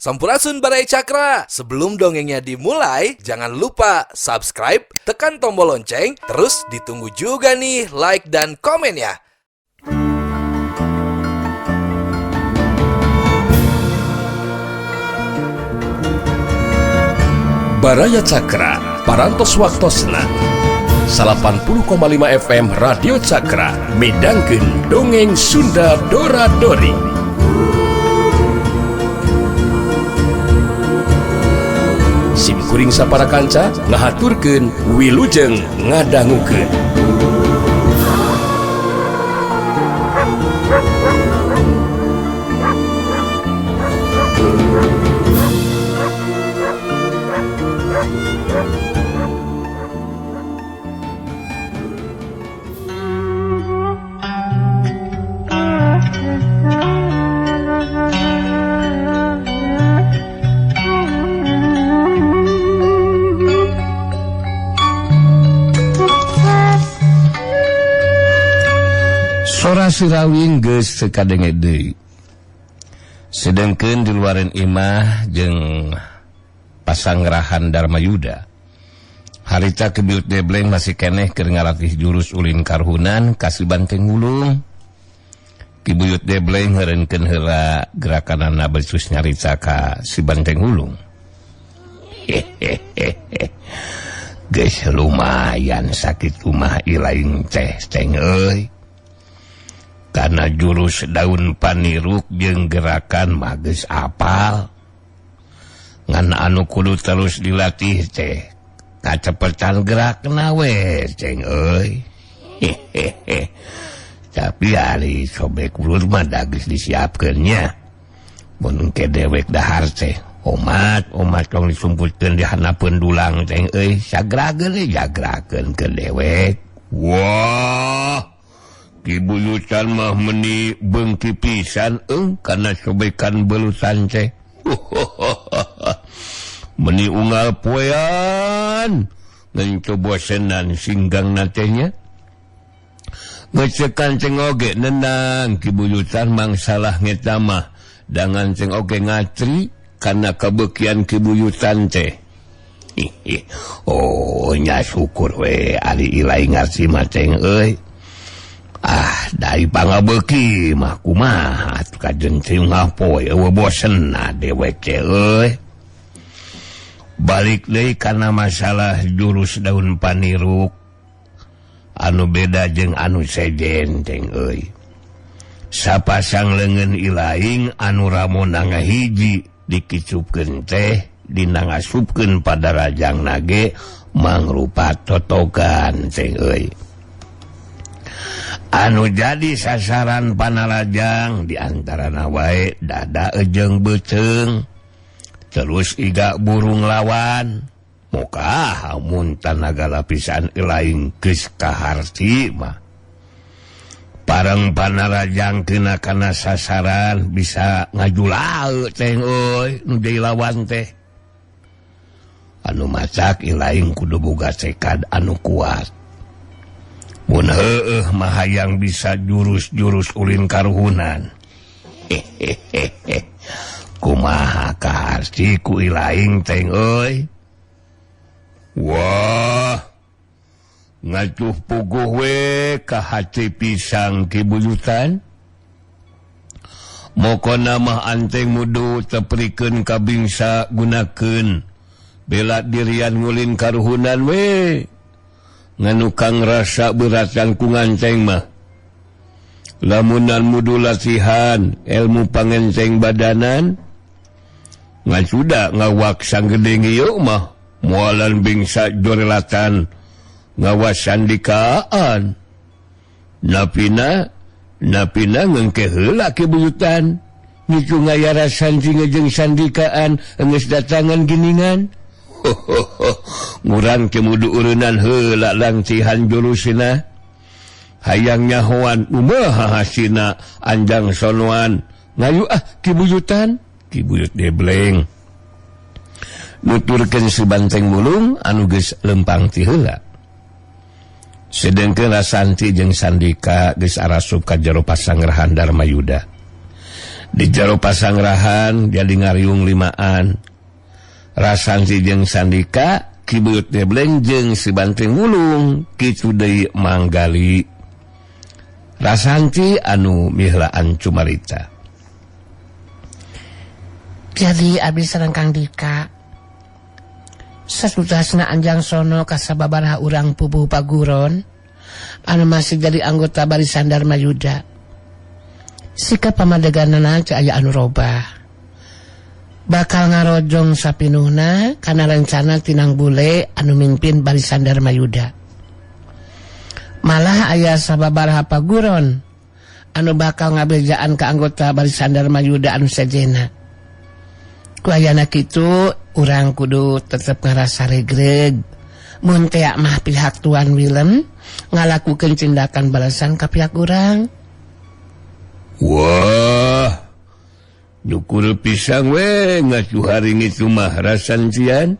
Sampurasun Barai Cakra. Sebelum dongengnya dimulai, jangan lupa subscribe, tekan tombol lonceng, terus ditunggu juga nih like dan komen ya. Baraya Cakra, parantos waktosna 80,5 FM Radio Cakra, midangkeun dongeng Sunda Dora-Dori. Simkuring sapara kanca ngahaturkeun wilujeng ngadangukeun. Sora sirawing geus sakadenge deui. Sedengkeun di luaran imah jeung pasanggerahan Darmayuda. Harita kebiut debleng masih keneh keur ngalatih jurus ulin karhunan kasih banteng wulung. Kibuyut debleng heureunkeun heula gerakanana becus nyarita ka si banteng wulung. Geus lumayan sakit rumah ilaing teh teng euy. Karena jurus daun paniruk jeung gerakan magis apal. Ngan anu kudu terus dilatih teh kacepetan gerakna we ceng euy. Tapi ari sobek ulur mah dagis disiapkeun nya. Mun ke dewek dahar teh omat tong disumputkeun di hanapeun dulang ceng euy. Sagrageun jagrakeun ke dewek. Wah. Kibuyutan mah meni beungki pisan kana sobekan belusan teh. Meni unggal poean ngan coba senan singgang natenya. Ngecekan ceng oge nenang kibuyutan mangsalah ngeta mah dangan ceng oge ngatri kana kabeukian kibuyutan teh. Oh nya syukur we ari ilai ngarsi mah ceng euy. Dari pangabeuki mah kumaha atuh kajen ciung ngapoe eueuh bosen dewek teh euy. Balik deui kana masalah jurus daun paniruk anu beda jeung anu sejen teh euy. Sapasang leungeun ilaing anu ramona ngahiji dikicupkeun teh dina ngasupkeun pada rajangna ge mangrupa totogan teh euy. Anu jadi sasaran panarajang diantarana wae dada ejeng beuceung terus iga burung lawan muka mun tanaga lapisan ilaing geus kaharti mah parang panarajang kena kana sasaran bisa ngajulaeu teh euy nu deui lawan teh anu macak ilaing kudu boga tekad anu kuat. Mun heueuh mah hayang bisa jurus-jurus ulin karuhunan. Kumaha kaharti ku ilaing teh euy. Wah. Ngacuh puguh we ka hati pisang kibuyutan. Mokona mah anteng mudu teprikeun ka bingsa gunakeun bela dirian ngulin karuhunan we. Nganu kang rasa beratan ku nganceng mah lamunan mudu latihan ilmu pangenceng badanan ngan suda ngawaksan gede ieu mah moalan bingsa jorelatan ngawasan dikaan napina ngengke heula kibuyutan niku ngayarasan jeung sandikaan geus datangan giningan. Ngurang kemudu urunan heula langcihan jurusina hayang nyahoan umaha hasina anjang sonoan ngayu kibuyutan kibuyut debleng nuturkeun subanteng mulung anu geus lempang ti heula. Sedengkeun Rasanti jeung Sandika geus arasup ka jero pasanggerahan Darmayuda. Di jero pasangrahan jadi ngariung limaan. Rasanti jeung Sandika Kibuyut Debleng jeung si Banteng Wulung kitu deui manggali. Rasanti anu mihlaan cumarita. Jadi abdi sareng Kang Dika sasutasna anjang sono ka sababaraha urang pupuh paguron anu masih jadi anggota Barisan Dharma Yuda. Sikap pamadeganana teu aya anu robah. Bakal ngarojong sapinuhna kana rencana Tinang Bule anu mimpin Barisan Dharma Yuda. Malah aya sababaraha paguron anu bakal ngabejaan ka anggota Barisan Dharma Yuda anu sejena. Ku ayana kitu urang kudu tetep ngarasa regreg mun tea mah pihak Tuan Willem ngalakukeun tindakan balasan ka pihak urang. Wah, nyukur pisang we ngasuharing itu mah rasancian.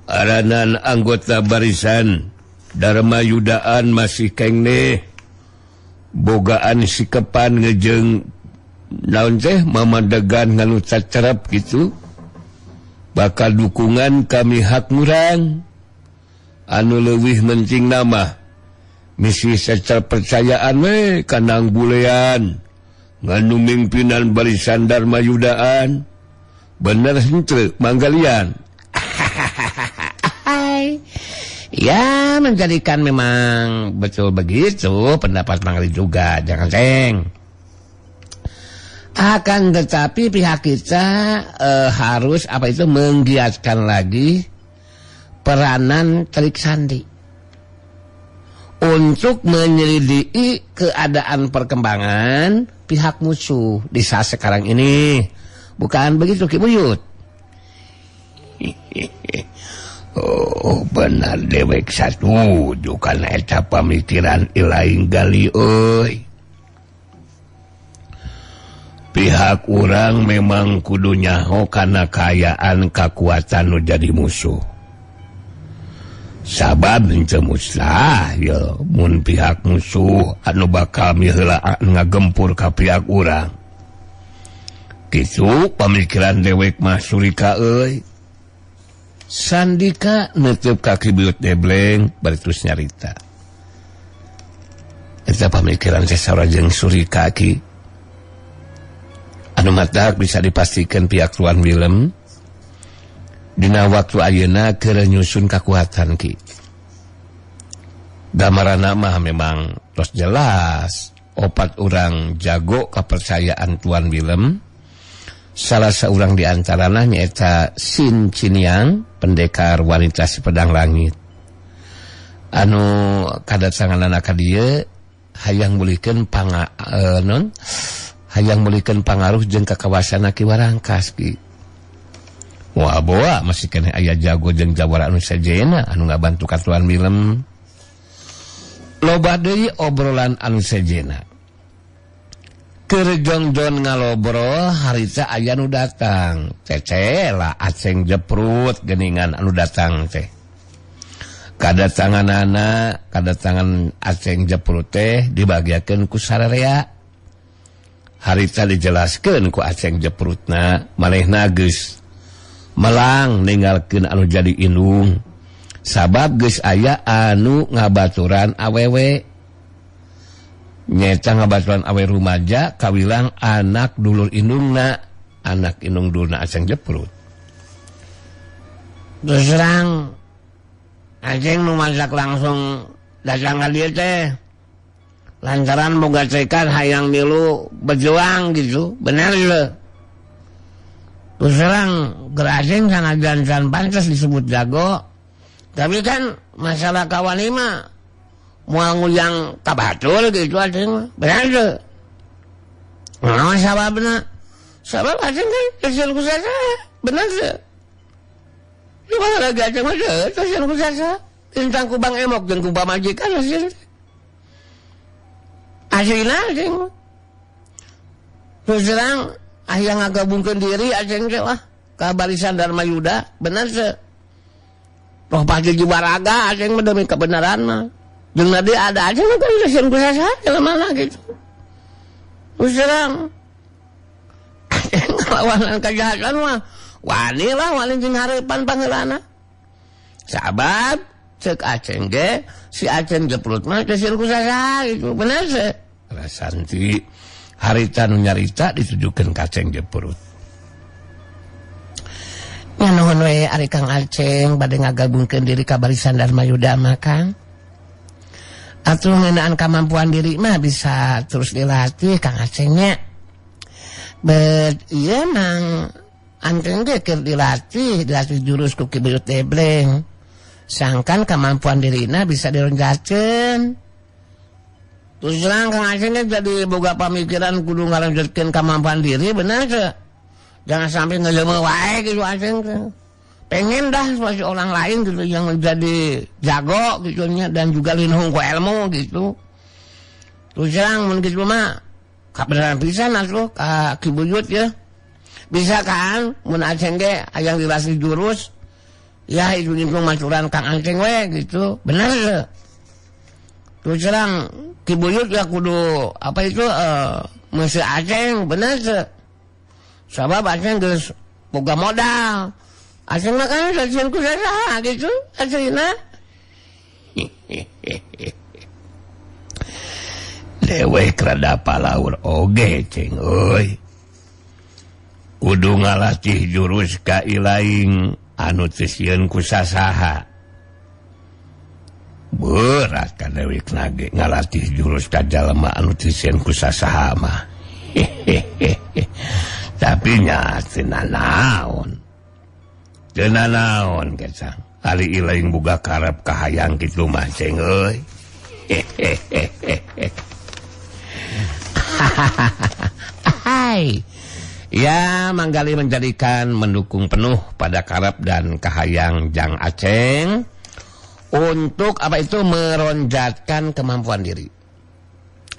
Aranan anggota Barisan Dharma Yudaan masih kengne bogaan sikepan ngejeng naon teh mamadegan nganu cacerep gitu. Bakal dukungan kami hak murang anu leuwih menting nama misi secara percayaan we kanang bulean nganu mimpinan Barisan Dharma Yudaan. Bener henteu manggalian. Ya, menjadikan memang betul begitu pendapat Mangli juga, jangan ceng. Akan tetapi pihak kita harus menggiatkan lagi peranan Telik Sandi untuk menyelidiki keadaan perkembangan pihak musuh di saat sekarang ini. Bukan begitu Ki Buyut? Oh benar dewek satu karena eta pamikiran ilaing gali euy. Pihak urang memang kudu nyaho kana kayaan kakuatan nu jadi musuh. Sabab henteu muslah ya mun pihak musuh anu bakal miheulaan ngagempur ka pihak urang. Kitu pamikiran dewek mah surika euy. Sandika nutup kaki Buyut Debleng bari terus nyarita. Eta pamikiran teh sareng surika ki. Anu matak bisa dipastikan pihak Tuan Willem dina waktu ayeuna keur nyusun kakuatan ki. Gambaranna mah memang tos jelas opat urang jago kepercayaan Tuan Willem. Salah seorang di antaranya nyaeta Sin Ciniang, pendekar wanita si pedang langit. Anu kadatanganna ka dieu hayang mulikeun hayang mulikeun pangaruh jeung kakawasan Ki Warangkas ki. Wah boa masih keneh aya jago jeung jawara anu sajena anu ngabantu ka Tuan Willem. Loba deui obrolan anu sajena. Keur jongjon ngalobrol harita aya nu datang. Cece lah Aceng Jeprut geuningan anu datang teh. Kadatangan Aceng Jeprut teh dibagiakeun ku sararea. Harita dijelaskeun ku Aceng Jeprutna manehna geus melang ninggalkeun anu jadi indung. Sabab geus aya anu ngabaturan awewe. Nyeta ngabaturan awe rumaja kawilang anak dulur indungna, anak indung dulurna Aceng Jeprut. Terus terang Aceng nu masak langsung datang ka dieu teh lantaran boga cekan hayang milu berjuang gitu, bener gitu. Terus terang Aceng sanajan pantes disebut jago, tapi kan masalah kawan mah moal nguyang kabatul gitu Aceng, benar tuh. Nah, sabab Aceng kan kasihan ku sasa, benar tuh. Cuma lagi Aceng mah tuh, kasihan ku sasa. Tentang ku Bang Emok dan ku pamajikan hasil. Asyina Aceng. Terus terang, yang ngagabungkeun diri Aceng teh wah ka Barisan Dharma Yuda, benar tuh. Roh pagi jibaraga Aceng mah demi kebenaran mah. Jeung dia ada aja kan kasihan ku sasa, jalan mana gitu. Terus terang ngelawan kejahatan mah wani lah wani jeung hareupan pangeulana. Sabab cek Aceng ge si Aceng jeprut mah teh sieun kusaha gitu. Bener teh. Rasanti harita nu nyarita ditujukeun ka Aceng jeprut. Nya nuhun we ari Kang Aceng bade ngagabungkeun diri ka barisan Dharma Yudama Kang. Atuh ngeunaan kemampuan diri mah bisa terus dilatih Kang Aceng nya. Bet ieu mang Aceng ge keur dilatih jurus ku Ki Buyut Debleng. Sangkan kemampuan dirina bisa dironjatkeun. Terus terang Kang Aceng jadi boga pamikiran kudu ngalanjutkeun kemampuan diri bener teh. Jangan sampai ngejeumeuh wae gitu Aceng teh. Pengen dah seperti orang lain gitu yang menjadi jago gitu nya dan juga linung ku ilmu gitu. Terus terang mun kitu mah kabeneran pisan atuh ka Ki Buyut ya. Bisa kan mun Aceng ge hayang dilatih jurus. Ya itu nyemplung maturan Kang Aceng we gitu. Bener ya. Terus terang Ki Buyut ya kudu apa itu mesti Aceng bener ya. Sabab Aceng geus boga modal. Aceng mah kan sieun kusaha gitu asina. Dewek rada palaur oge ceng euy. Kudu ngalatih jurus ka ilaing anu teu sieun kusaha. Berat ka dewek nage ngalatih jurus ka jalma anu teu sieun kusaha mah. Tapi nya teu nanaon. Teu nanaon gesang. Ali ilaing boga karep kahayang kitu mah ceng euy. Hai. Ya, manggali menjadikan mendukung penuh pada karep dan kahayang Jang Aceng untuk apa itu meronjatkan kemampuan diri.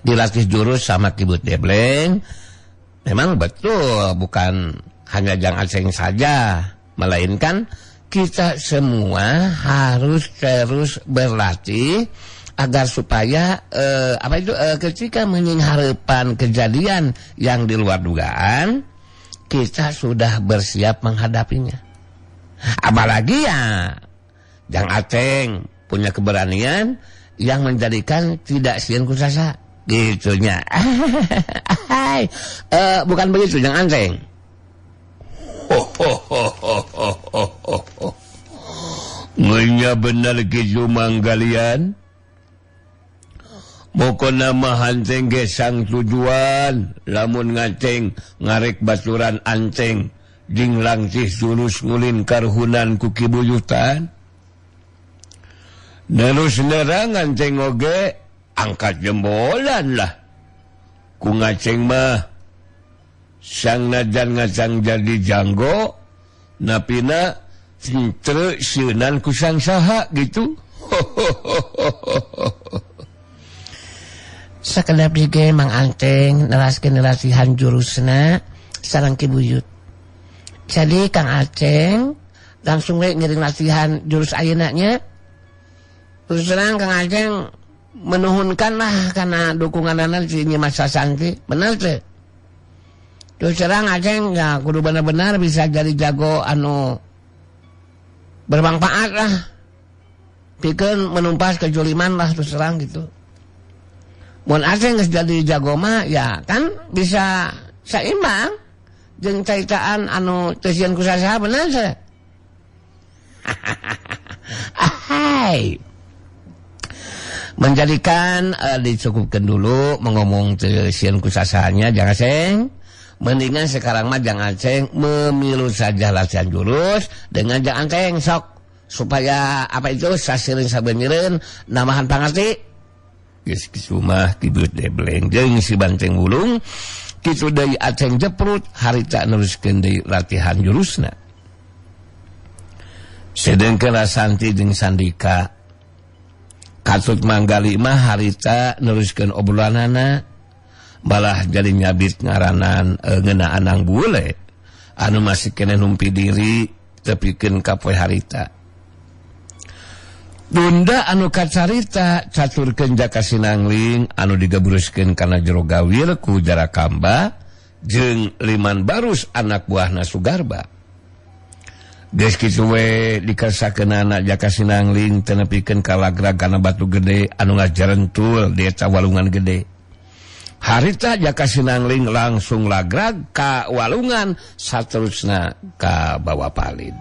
Dilatih jurus sama Ki Buyut Debleng. Memang betul bukan hanya Jang Aceng saja, melainkan kita semua harus terus berlatih agar supaya ketika menghadapan kejadian yang di luar dugaan, kita sudah bersiap menghadapinya. Apalagi ya Jang Aceng punya keberanian yang menjadikan tidak sieun kusaha gitunya. Bukan begitu Jang Aceng. Ngenya bener gitu manggalian. Mokona mah Aceng ge sang tujuan, lamun ngaceng ngarek baturan Aceng jeung langsih jurus ngulin karhunan ku Ki Buyutan. Terus nerang Aceng oge angkat jembolan lah. Ku ngaceng mah sang najan ngacang jadi janggo, napina teu sieunan ku sang saha gitu. Sakedap juga Mang Aceng neraskeun latihan jurusna sareng Ki Buyut. Jadi Kang Aceng langsung we ngiring latihan jurus ayeuna nya. Terus terang Kang Aceng menuhunkan lah karena dukunganana si Nyi Mas Sasanti. Bener teh. Terus terang Aceng ya kudu benar-benar bisa jadi jago anu bermanfaat lah. Pikeun menumpas kejuliman lah terus terang gitu. Mun Aceng geus jadi jago mah ya kan bisa saimbang jeung caitaan anu teu sieun kusaha bener teh. Hai. Menjadikan dicukupkeun dulu mengomong teu sieun kusasahanya Jang Aceng. Mendingan sekarang mah Jang Aceng memilu saja latihan jurus dengan Jang Aceng sok supaya apa itu sasireun sabeuneureun namahan pangarti. Geus kitu mah Ki Buyut Debleng jeung si Banteng Wulung kitu deui Aceng jeprut harita neruskeun deui latihan jurusna. Sedengkeun Rasanti jeung Sandika katut manggali mah harita neruskeun obrolanana malah jadi nyabit ngaranan ngeunaan nang bule anu masih keneh numpi diri tepikeun ka poe harita. Dunda anu kacarita caturkeun Jaka Sinangling anu digaburuskeun kana jero gawir ku Jarakamba jeung Liman Barus anak buahna Sugarba. Geus kitu we dikesakeun anak Jaka Sinangling teu nepikeun ka lagrag kana batu gede anu ngajarentul di eta walungan gede. Harita Jaka Sinangling langsung lagrag ka walungan saterusna ka bawah palid.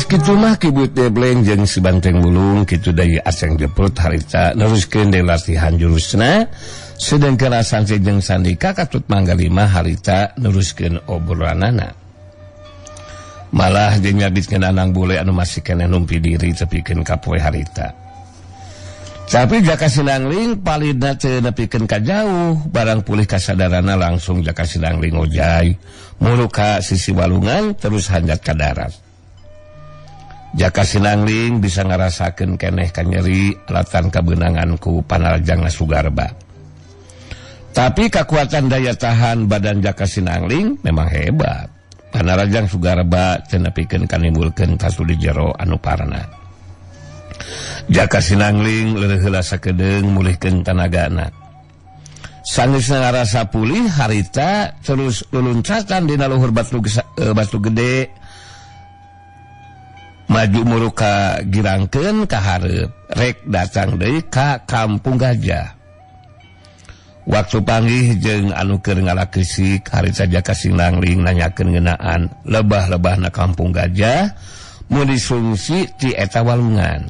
Kitu mah kibut debleng jeung si Banteng Bulung kitu deui aseng jeput harita neruskeun deui latihan jurusna sedengkeun Santi jeung Sandika katut mangga 5 harita neruskeun obrolanana. Malah jeung nyabitkeun anang bule anu masih keneh numpi diri tepikeun ka poe harita. Tapi Jaka Sinangling palidna teu nepikeun ka jauh barang pulih kasadaranna langsung Jaka Sinangling ojay mulu ka sisi walungan terus hanjat ka darat. Jaka Sinangling bisa ngarasakeun keneh ka nyeri alatan kabeunangan ku panarajangna Sugarba. Tapi kekuatan daya tahan badan Jaka Sinangling memang hebat. Panarajang Sugarba teu nepikeun ka nimbulkeun kasu di jero anu parna. Jaka Sinangling leureuh heula sakedeung mulihkeun tanagana. Sanggeusna ngarasa pulih harita terus luluncatan dina luhur batu gede. Maju muru ka girangkeun ka hareup rek datang deui ka Kampung Gajah. Waktu panggih jeung anu keur ngalakeusik harita Jaka Sinangling nanyakeun ngeunaan lebah-lebahna Kampung Gajah mun disungsi ti eta walungan.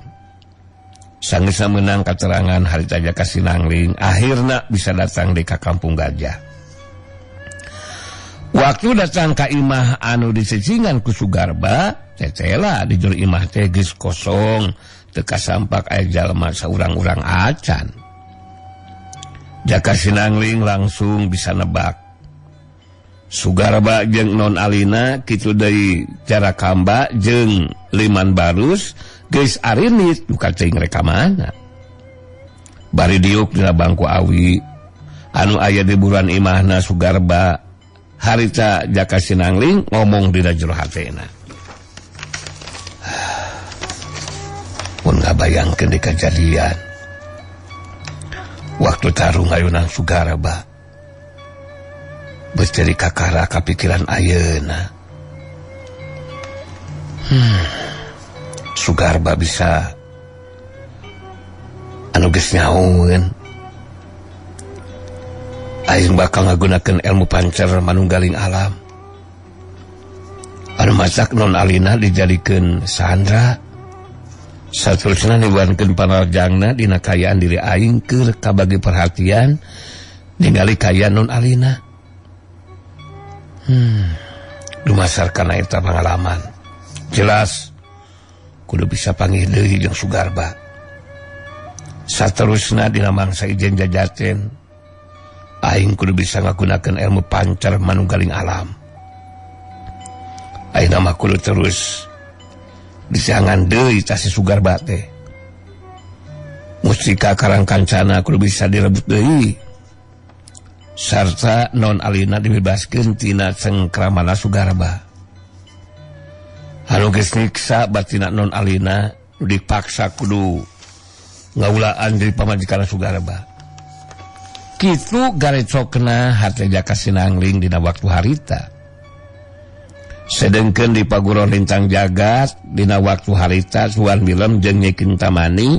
Sanggeusna meunang katerangan harita Jaka Sinangling akhirna bisa datang deui ka Kampung Gajah. Waktu datang ka imah anu disecingan ku Sugarba tetela di jero imah teh geus kosong teu kasampak aya jalma saurang-urang acan. Jaka Sinangling langsung bisa nebak Sugarba jeung Non Alina kitu deui Jarakamba jeung Liman Barus geus arinit bukan teuing rek ka mana. Bari diuk dina bangku awi anu aya di buruan imahna Sugarba harita Jaka Sinangling ngomong dina jero hatena. Mun ngabayangkeun di kejadian waktu tarung ayunan Sugarba beus jadi kakara kapikiran ayeuna. Sugarba bisa anu geus nyahoeun aing bakal ngagunakeun ilmu pancer manunggaling alam anu masak Non Alina dijadikeun Sandra. Saterusna niwankeun panarajangna dina kayaan diri aing keur kabagi perhatian ningali kayaan Non Alina. Dumasarkan eta pangalaman jelas kudu bisa panggih deui jeung Sugarba. Saterusna dina mangsa ijen jajaten aing kudu bisa ngagunakeun ilmu pancar manunggaling alam. Ayeuna mah kudu terus disangan deui ta si Sugarba teh. Mustika Karang Kancana kudu bisa direbut deui. Sarta Non Alina dibebaskeun tina cengkramana Sugarba. Anu geus nyiksa batina Non Alina dipaksa kudu ngaulaan jadi pamajikan Sugarba. Kitu garecokna hate Jaka Sinangling dina waktu harita. Sedengkeun di paguron Lintang Jagat dina waktu harita Suwan Wilem jeung Nyai Kintamani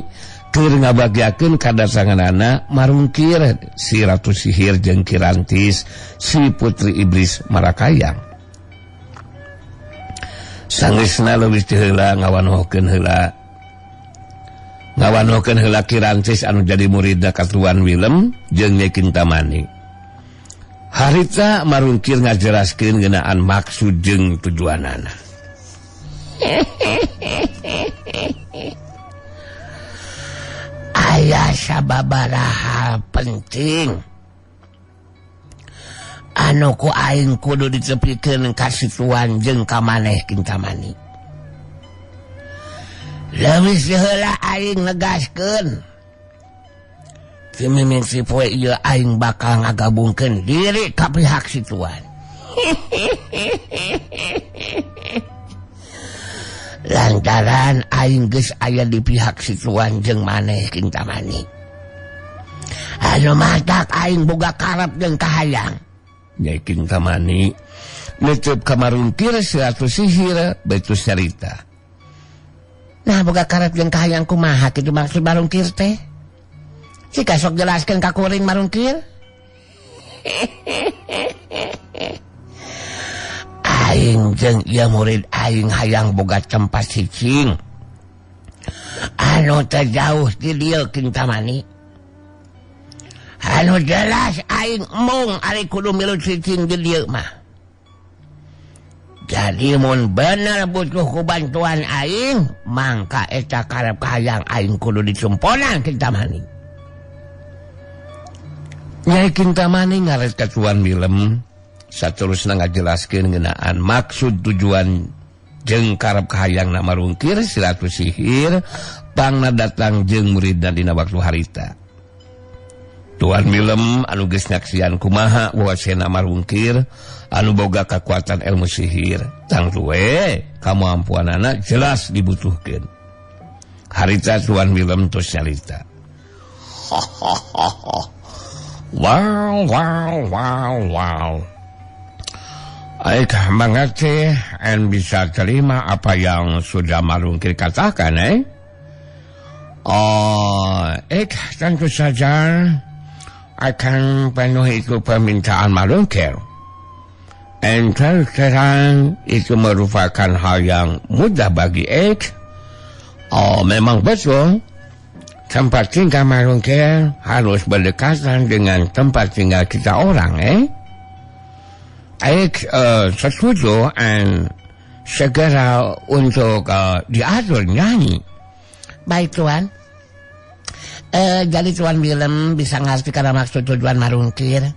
keur ngabagiakeun kadasanganana marungkir si Ratu Sihir jeung Kirantis si Putri Iblis Marakayang. Sanggeusna leuwih ti heula ngawanohkeun heula Kirantis anu jadi muridna ka Suwan Wilem jeung Nyai Kintamani. Harita marungkir ngajelaskeun ngeunaan maksud jeung tujuanana. Aya sababaraha penting anu ku aing kudu ditepikeun ka Situan jeung ka maneh Kintamani. Leuwih heula aing negaskeun. Ti mimiti poe ieu aing bakal ngagabungkeun diri ka pihak si Tuan. Lantaran aing geus aya di pihak si Tuan jeung maneh Kintamani. Anu matak aing boga karep jeung kahayang. Nyai Kintamani nutup ka marungkir Ratu Sihir beutus carita. Nah boga karep jeung kahayang kumaha kitu maksud marungkir teh? Cika sok jelaskeun ka kuring marungkir. Aing jeung ieu murid aing hayang boga tempat cicing anu teu jauh ti dieu Kintamani. Anu jelas aing mung ari kudu milu cicing di dieu mah. Jadi mun bener butuh ku bantuan aing, mangka eta karep kahayang aing kudu dicumponan Kintamani. Nyai Kintamani ngaret ka Tuan Milem saterusna ngajelaskeun ngeunaan maksud tujuan jeung karep kahayangna marungkir si Ratu Sihir pangna datang jeung muridna dina waktu harita. Tuan Milem anu geus nyaksian kumaha wawasena marungkir anu boga kakuatan ilmu sihir tangtu we kamampuanana jelas dibutuhkeun. Harita Tuan Milem tos nyarita. Wow. Aik mengerti dan bisa terima apa yang sudah marungkir katakan, tentu saja akan penuhi itu permintaan marungkir. Dan terus terang itu merupakan hal yang mudah bagi Ek. Memang betul. Tempat tinggal marungkir harus berdekatan dengan tempat tinggal kita orang, Aik setuju dan segera untuk diatur nyanyi. Baik Tuan. Jadi Tuan Milem bisa ngerti karena maksud tujuan marungkir.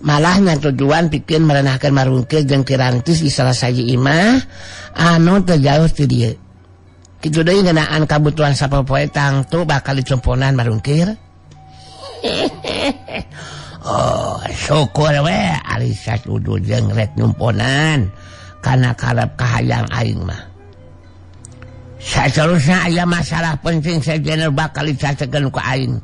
Malahnya tujuan bikin merenahkan marungkir jeung Kirantis di salah saji imah anu terjauh ti dieu. Kitu deui ngeunaan kabutuhan sapopoe tangtu bakal dicumponan marungkir. Syukur we ari satudu jeung rek nyumponan kana karep kahayang aing mah. Saterusna aya masalah penting sejener bakal dicacekeun ku aing.